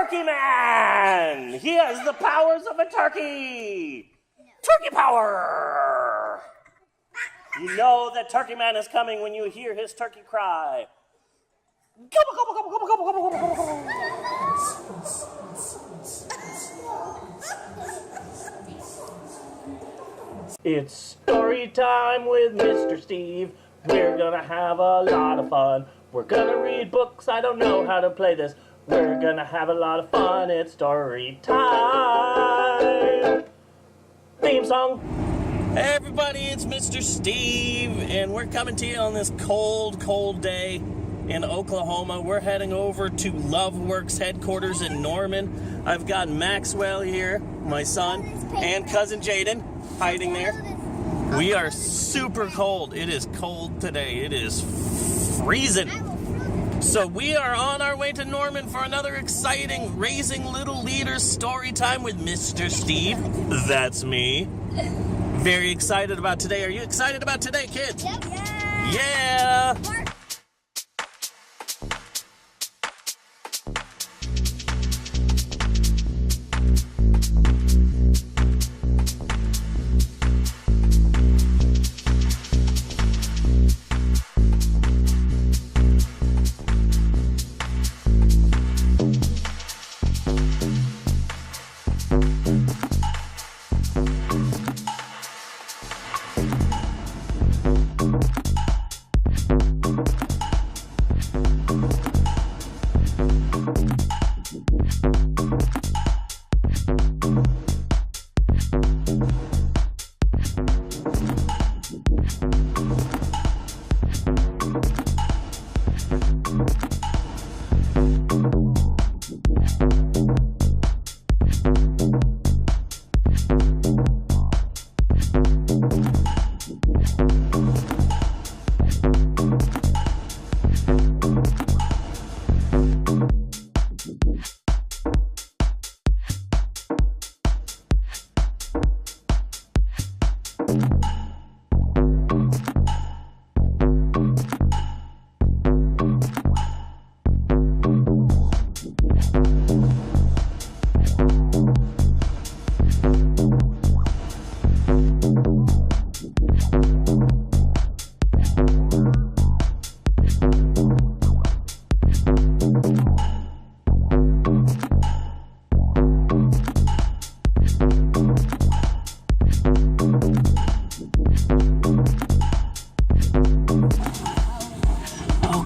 Turkey Man! He has the powers of a turkey! Turkey power! You know that Turkey Man is coming when you hear his turkey cry. Gobble, gobble, gobble, gobble, gobble, gobble, gobble, gobble. It's story time with Mr. Steve. We're gonna have a lot of fun. We're gonna read books. I don't know how to play this. We're gonna have a lot of fun. It's story time. Theme song. Hey everybody, it's Mr. Steve, and we're coming to you on this cold, cold day in Oklahoma. We're heading over to Loveworks Headquarters in Norman. I've got Maxwell here, my son, and cousin Jaden hiding there. We are super cold. It is cold today. It is freezing. So we are on our way to Norman for another exciting Raising Little Leaders Storytime with Mr. Steve. That's me. Very excited about today. Are you excited about today, kids? Yep. Yeah!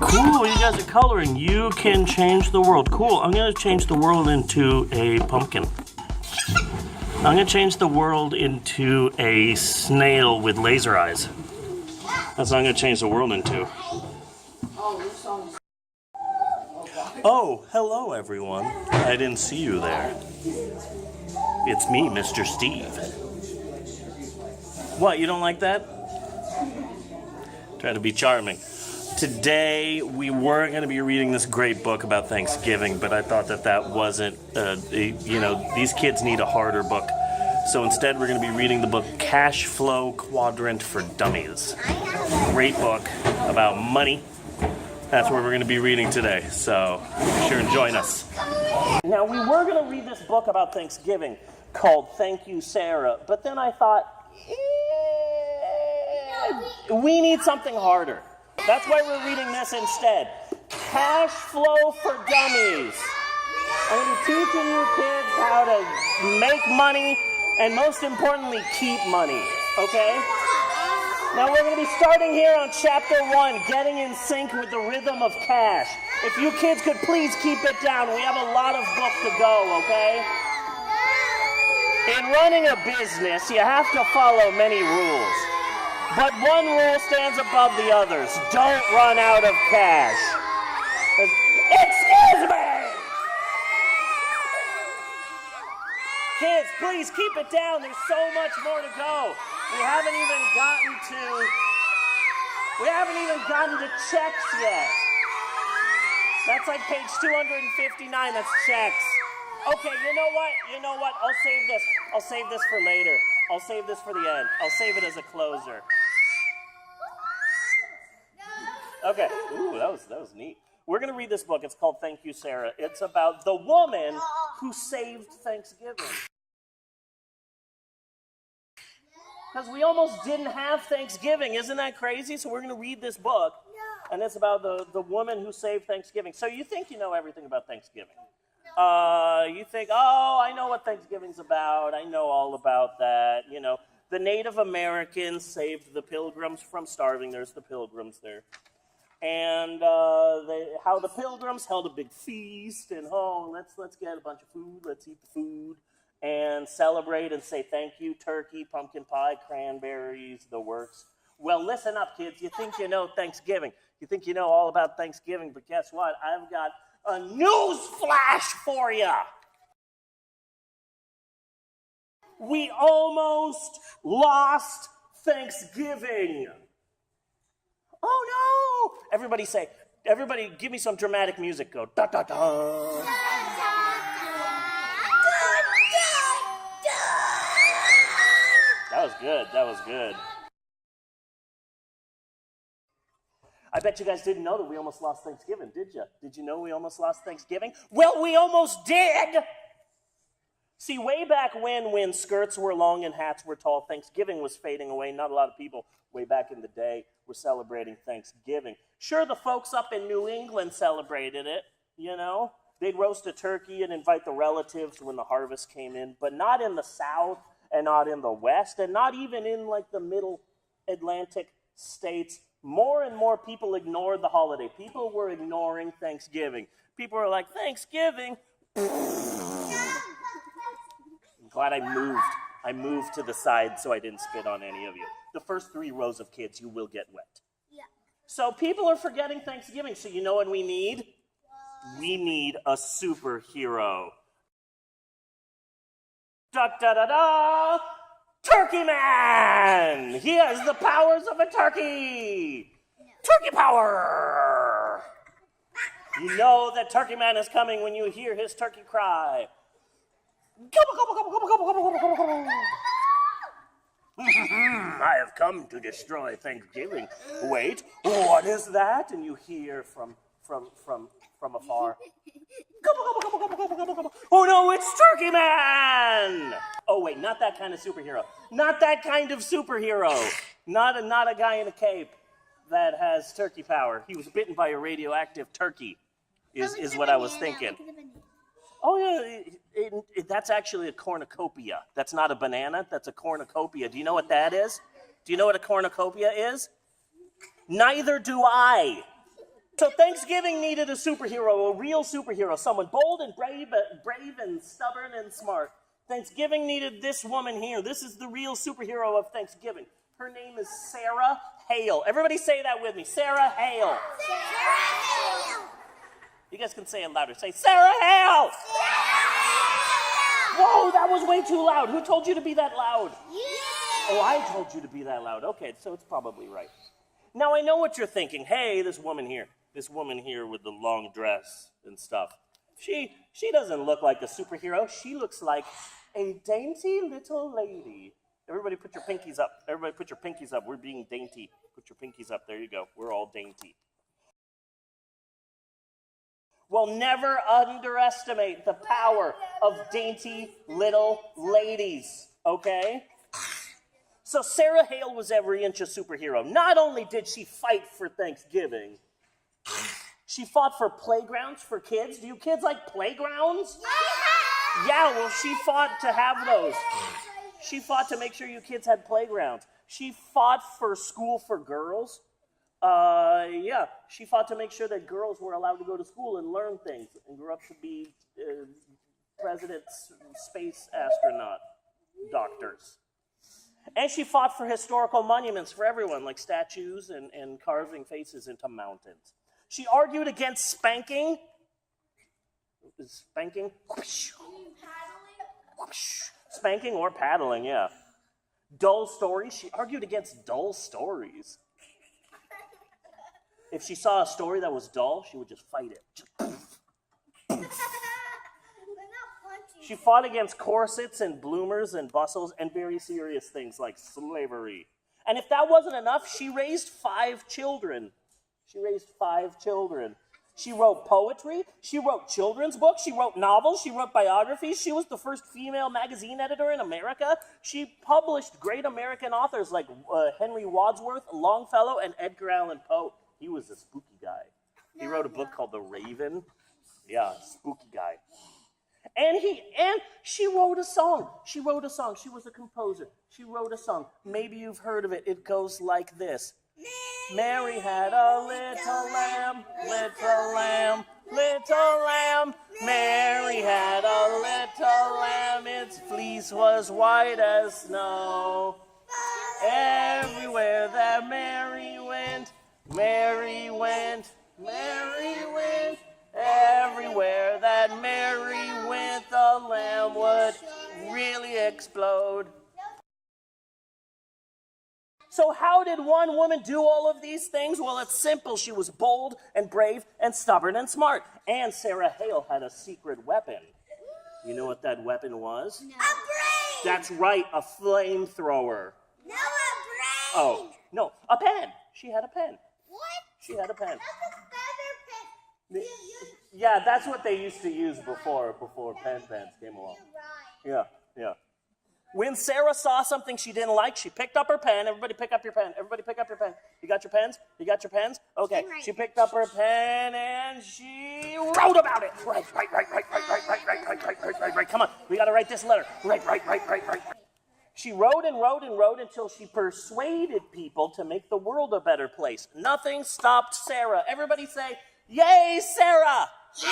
Cool, you guys are coloring. You can change the world. Cool, I'm gonna change the world into a pumpkin. I'm gonna change the world into a snail with laser eyes. That's what I'm gonna change the world into. Oh, hello everyone. I didn't see you there. It's me, Mr. Steve. What, you don't like that? Try to be charming. Today, we were going to be reading this great book about Thanksgiving, but I thought that wasn't, these kids need a harder book. So instead, we're going to be reading the book Cash Flow Quadrant for Dummies. Great book about money. That's what we're going to be reading today, so be sure and join us. Now, we were going to read this book about Thanksgiving called Thank You, Sarah, but then I thought, we need something harder. That's why we're reading this instead. Cash Flow for Dummies. I'm going to be teaching you kids how to make money and most importantly, keep money. Okay? Now we're going to be starting here on chapter 1, Getting in Sync with the Rhythm of Cash. If you kids could please keep it down. We have a lot of book to go, okay? In running a business, you have to follow many rules. But one rule stands above the others. Don't run out of cash. Excuse me! Kids, please keep it down. There's so much more to go. We haven't even gotten to checks yet. That's like page 259. That's checks. Okay, you know what? I'll save this for later. I'll save this for the end. I'll save it as a closer. Okay. Ooh, that was neat. We're going to read this book. It's called Thank You, Sarah. It's about the woman who saved Thanksgiving. Because we almost didn't have Thanksgiving. Isn't that crazy? So we're going to read this book, and it's about the woman who saved Thanksgiving. So you think you know everything about Thanksgiving. You think, oh, I know what Thanksgiving's about. I know all about that. You know, the Native Americans saved the Pilgrims from starving. There's the Pilgrims there. And how the Pilgrims held a big feast, and let's get a bunch of food. Let's eat the food. And celebrate and say thank you, turkey, pumpkin pie, cranberries, the works. Well, listen up, kids. You think you know Thanksgiving. You think you know all about Thanksgiving, but guess what? I've got a news flash for you. We almost lost Thanksgiving. Oh, no. Everybody give me some dramatic music. Go, da, da, da. That was good. I bet you guys didn't know that we almost lost Thanksgiving, did you? Did you know we almost lost Thanksgiving? Well, we almost did! See, way back when skirts were long and hats were tall, Thanksgiving was fading away. Not a lot of people way back in the day were celebrating Thanksgiving. Sure, the folks up in New England celebrated it, you know. They'd roast a turkey and invite the relatives when the harvest came in, but not in the South. And not in the West, and not even in like the middle Atlantic states. More and more people ignored the holiday. People were ignoring Thanksgiving. People were like, Thanksgiving? I'm glad I moved to the side so I didn't spit on any of you. The first 3 rows of kids, you will get wet. Yeah. So people are forgetting Thanksgiving. So you know what we need? We need a superhero. Da da da da! Turkey Man! He has the powers of a turkey! Turkey power! You know that Turkey Man is coming when you hear his turkey cry. Gobble, gobble, gobble, gobble, gobble, gobble, gobble, gobble. I have come to destroy Thanksgiving. Wait, what is that? And you hear from afar. Oh no, it's Turkey Man! Oh wait, not that kind of superhero. Not that kind of superhero. Not a guy in a cape that has turkey power. He was bitten by a radioactive turkey, is what I was thinking. Oh yeah, that's actually a cornucopia. That's not a banana, that's a cornucopia. Do you know what that is? Do you know what a cornucopia is? Neither do I. So Thanksgiving needed a superhero, a real superhero, someone bold and brave and stubborn and smart. Thanksgiving needed this woman here. This is the real superhero of Thanksgiving. Her name is Sarah Hale. Everybody say that with me. Sarah Hale. Sarah Hale. You guys can say it louder. Say, Sarah Hale. Sarah Hale. Whoa, that was way too loud. Who told you to be that loud? You. Oh, I told you to be that loud. Okay, so it's probably right. Now I know what you're thinking. Hey, this woman here with the long dress and stuff. She doesn't look like a superhero. She looks like a dainty little lady. Everybody put your pinkies up. Everybody put your pinkies up. We're being dainty. Put your pinkies up. There you go. We're all dainty. Well, never underestimate the power of dainty little ladies, okay? So Sarah Hale was every inch a superhero. Not only did she fight for Thanksgiving, she fought for playgrounds for kids. Do you kids like playgrounds? Yeah, well, she fought to have those. She fought to make sure you kids had playgrounds. She fought for school for girls. She fought to make sure that girls were allowed to go to school and learn things and grow up to be presidents, space astronaut, doctors. And she fought for historical monuments for everyone, like statues and carving faces into mountains. She argued against spanking. Is spanking? Spanking or paddling, yeah. Dull stories. She argued against dull stories. If she saw a story that was dull, she would just fight it. She fought against corsets and bloomers and bustles and very serious things like slavery. And if that wasn't enough, she raised 5 children. She wrote poetry. She wrote children's books. She wrote novels. She wrote biographies. She was the first female magazine editor in America. She published great American authors like Henry Wadsworth, Longfellow, and Edgar Allan Poe. He was a spooky guy. He wrote a book called The Raven. Yeah, spooky guy. And she wrote a song. She wrote a song. She was a composer. She wrote a song. Maybe you've heard of it. It goes like this. Mary had a little lamb, little lamb, little lamb. Mary had a little lamb, its fleece was white as snow. Everywhere that Mary went, Mary went, Mary went. Everywhere that Mary went, the lamb would really explode. So how did one woman do all of these things? Well, it's simple. She was bold and brave and stubborn and smart. And Sarah Hale had a secret weapon. You know what that weapon was? No. A brain! That's right, a flamethrower. No, a brain! Oh, no, a pen. She had a pen. What? She had a pen. That's a feather pen. Yeah, that's what they used to use before pen pens came along. You're right. Yeah. When Sarah saw something she didn't like, she picked up her pen. Everybody pick up your pen. Everybody pick up your pen. You got your pens? You got your pens? Okay. She picked up her pen and she wrote about it. Right. Come on. We got to write this letter. Right. She wrote and wrote and wrote until she persuaded people to make the world a better place. Nothing stopped Sarah. Everybody say, "Yay, Sarah!" Yay,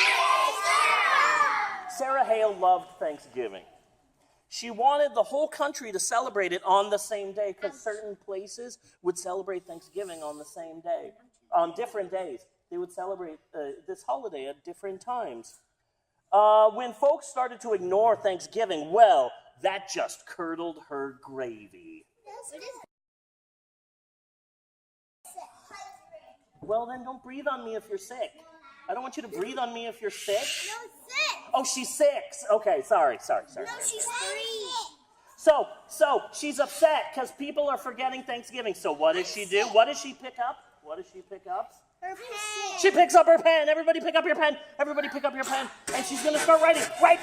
Sarah! Sarah Hale loved Thanksgiving. She wanted the whole country to celebrate it on the same day because certain places would celebrate Thanksgiving on the same day. On different days. They would celebrate this holiday at different times. When folks started to ignore Thanksgiving, well, that just curdled her gravy. Well, then don't breathe on me if you're sick. I don't want you to breathe on me if you're sick. No, 6. Oh, she's 6. Okay, sorry. No, she's 3. So she's upset because people are forgetting Thanksgiving. So what does she do? What does she pick up? Her pen. She picks up her pen. Everybody pick up your pen. Everybody pick up your pen. And she's going to start writing. Write.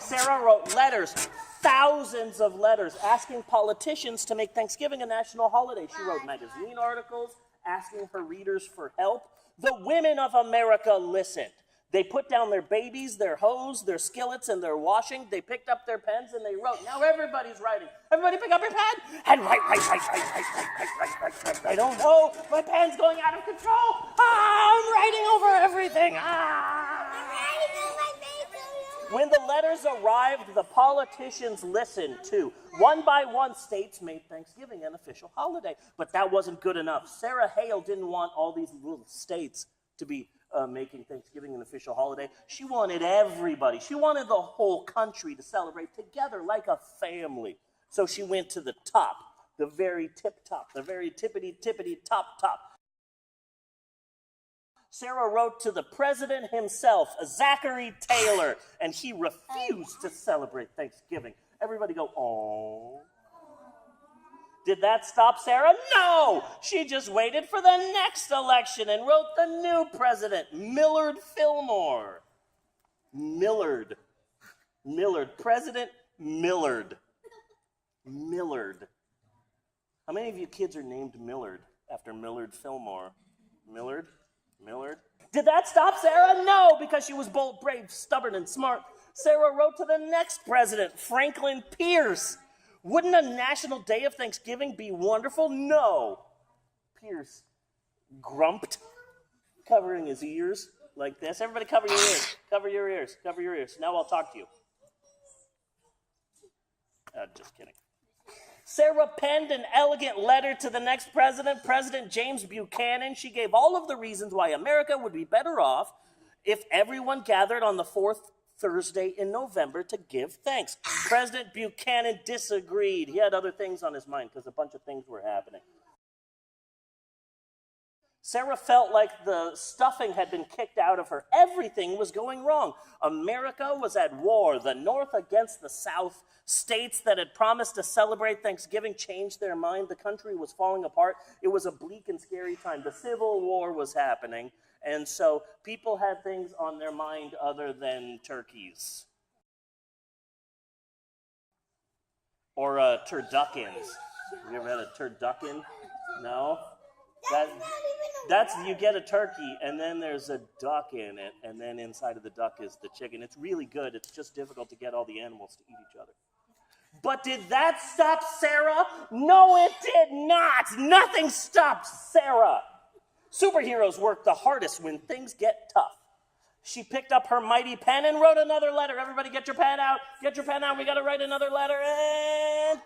Sarah wrote letters, thousands of letters, asking politicians to make Thanksgiving a national holiday. She wrote magazine articles, asking her readers for help. The women of America listened. They put down their babies, their hose, their skillets, and their washing. They picked up their pens and they wrote. Now everybody's writing. Everybody pick up your pen and write. I don't know. My pen's going out of control. I'm writing over everything. When the letters arrived, the politicians listened too. One by one, states made Thanksgiving an official holiday. But that wasn't good enough. Sarah Hale didn't want all these little states to be making Thanksgiving an official holiday. She wanted everybody. She wanted the whole country to celebrate together like a family. So she went to the top, the very tip top, the very tippity top. Sarah wrote to the president himself, Zachary Taylor, and he refused to celebrate Thanksgiving. Everybody go, "Oh." Did that stop Sarah? No! She just waited for the next election and wrote the new president, Millard Fillmore. Millard. President Millard. How many of you kids are named Millard after Millard Fillmore? Millard? Did that stop Sarah? No, because she was bold, brave, stubborn, and smart. Sarah wrote to the next president, Franklin Pierce. Wouldn't a national day of Thanksgiving be wonderful? No. Pierce grumped, covering his ears like this. Everybody cover your ears. Cover your ears. Now I'll talk to you. Just kidding. Sarah penned an elegant letter to the next president, President James Buchanan. She gave all of the reasons why America would be better off if everyone gathered on the fourth Thursday in November to give thanks. President Buchanan disagreed. He had other things on his mind because a bunch of things were happening. Sarah felt like the stuffing had been kicked out of her. Everything was going wrong. America was at war, the North against the South. States that had promised to celebrate Thanksgiving changed their mind. The country was falling apart. It was a bleak and scary time. The Civil War was happening, and so people had things on their mind other than turkeys. Or turduckins. Have you ever had a turducken? No? That's you get a turkey, and then there's a duck in it, and then inside of the duck is the chicken. It's really good. It's just difficult to get all the animals to eat each other. But did that stop Sarah? No, it did not. Nothing stopped Sarah. Superheroes work the hardest when things get tough. She picked up her mighty pen and wrote another letter. Everybody get your pen out. Get your pen out. We got to write another letter. And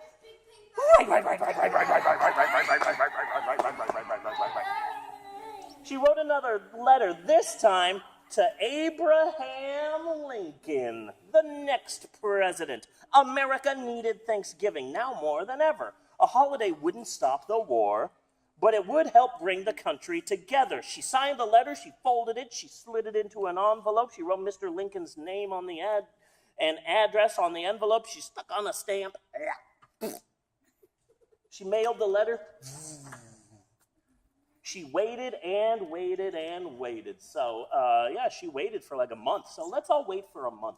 she wrote another letter, this time to Abraham Lincoln, the next president. America needed Thanksgiving now more than ever. A holiday wouldn't stop the war, but it would help bring the country together. She signed the letter, she folded it, she slid it into an envelope, she wrote Mr. Lincoln's name on the and address on the envelope, she stuck on a stamp. She mailed the letter. She waited and waited and waited. So, she waited for like a month. So let's all wait for a month.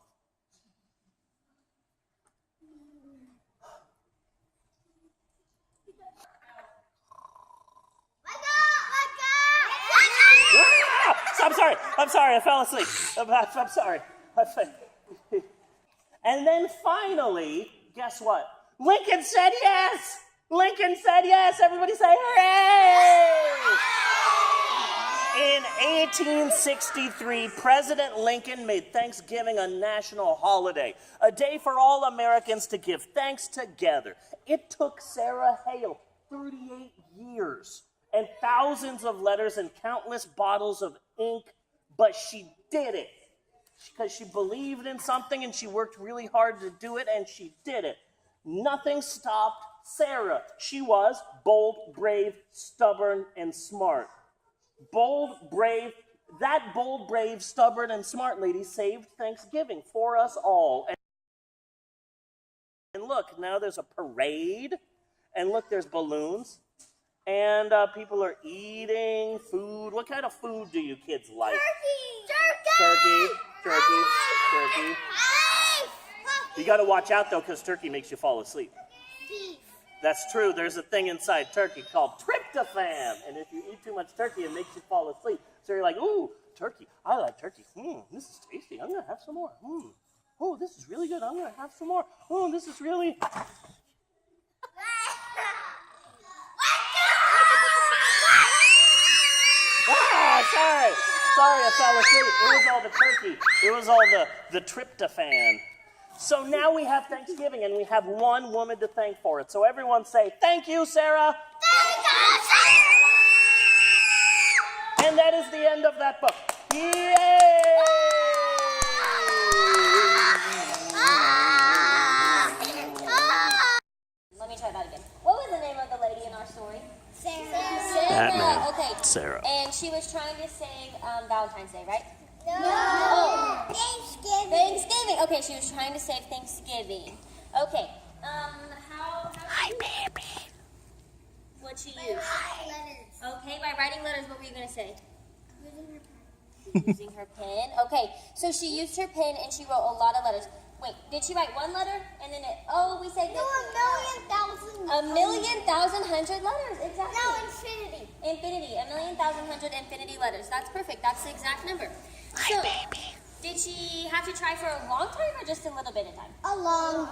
I'm sorry, I fell asleep. I'm sorry. And then finally, guess what? Lincoln said yes! Lincoln said yes! Everybody say hooray! In 1863, President Lincoln made Thanksgiving a national holiday, a day for all Americans to give thanks together. It took Sarah Hale 38 years and thousands of letters and countless bottles of ink, but she did it because she believed in something and she worked really hard to do it, and she did it. Nothing stopped Sarah. She was bold, brave, stubborn, and smart. Bold, brave, stubborn, and smart lady saved Thanksgiving for us all. And look, now there's a parade, and look, there's balloons, and people are eating food. What kind of food do you kids like? Turkey. You got to watch out, though, because turkey makes you fall asleep. Beef. That's true. There's a thing inside turkey called tryptophan. And if you eat too much turkey, it makes you fall asleep. So you're like, ooh, turkey. I like turkey. This is tasty. I'm going to have some more. Oh, this is really good. I'm going to have some more. Oh, this is really... Sorry, I fell asleep. It was all the turkey. It was all the tryptophan. So now we have Thanksgiving, and we have one woman to thank for it. So everyone say, thank you, Sarah. Thank you, Sarah. And that is the end of that book. Yay! Let me try that again. What was the name of the lady in our story? Sarah. Okay. Sarah. And she was trying to sing Valentine's Day, right? No. Oh. Thanksgiving. Okay, she was trying to save Thanksgiving. Okay. Hi, baby. What'd she use? Letters. Okay, by writing letters, what were you going to say? Using her pen. Using her pen. Okay, so she used her pen and she wrote a lot of letters. Wait, did she write one letter? And then we said... No, 1,000,000 letters, exactly. No, infinity. Infinity, 1,000,000 infinity letters. That's perfect. That's the exact number. Hi, baby. Did she have to try for a long time or just a little bit of time? A long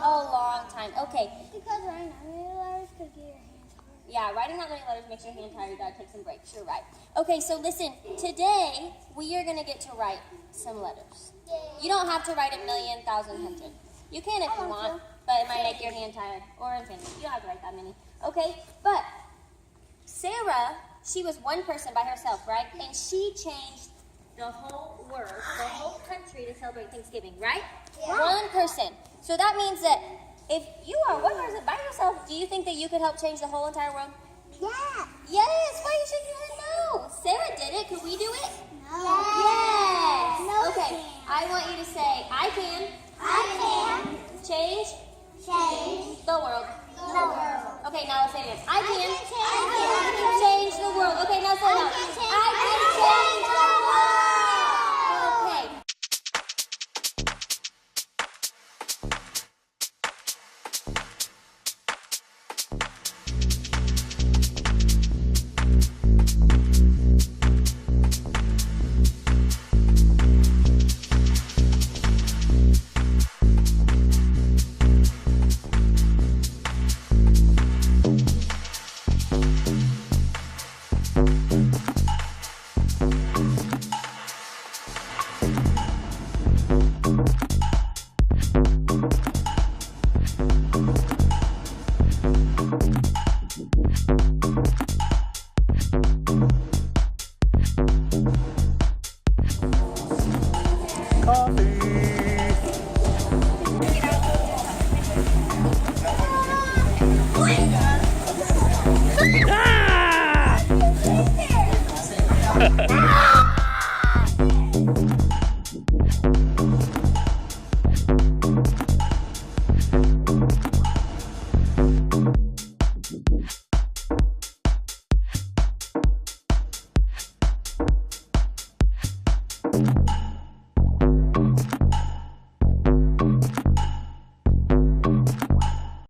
time. Okay. Because writing that many letters could get your hands hard. Yeah, writing that many letters makes your hand tired. You gotta take some breaks. You're right. Okay, so listen. Today, we are gonna get to write some letters. You don't have to write 1,000,000. You can if you want, but it might make your hand tired. Or infinity. You don't have to write that many. Okay? But Sarah, she was one person by herself, right? And she changed the whole world, the whole country to celebrate Thanksgiving, right? Yeah. One person. So that means that if you are one person by yourself, do you think that you could help change the whole entire world? Yeah. Yes. Why are you shaking your head no? Sarah did it. Could we do it? No. Yes. No. Okay. I want you to say, I can change the world. Okay, now let's say it again. I can change the world. Okay, now say it out. I can change the world. Okay. Ah!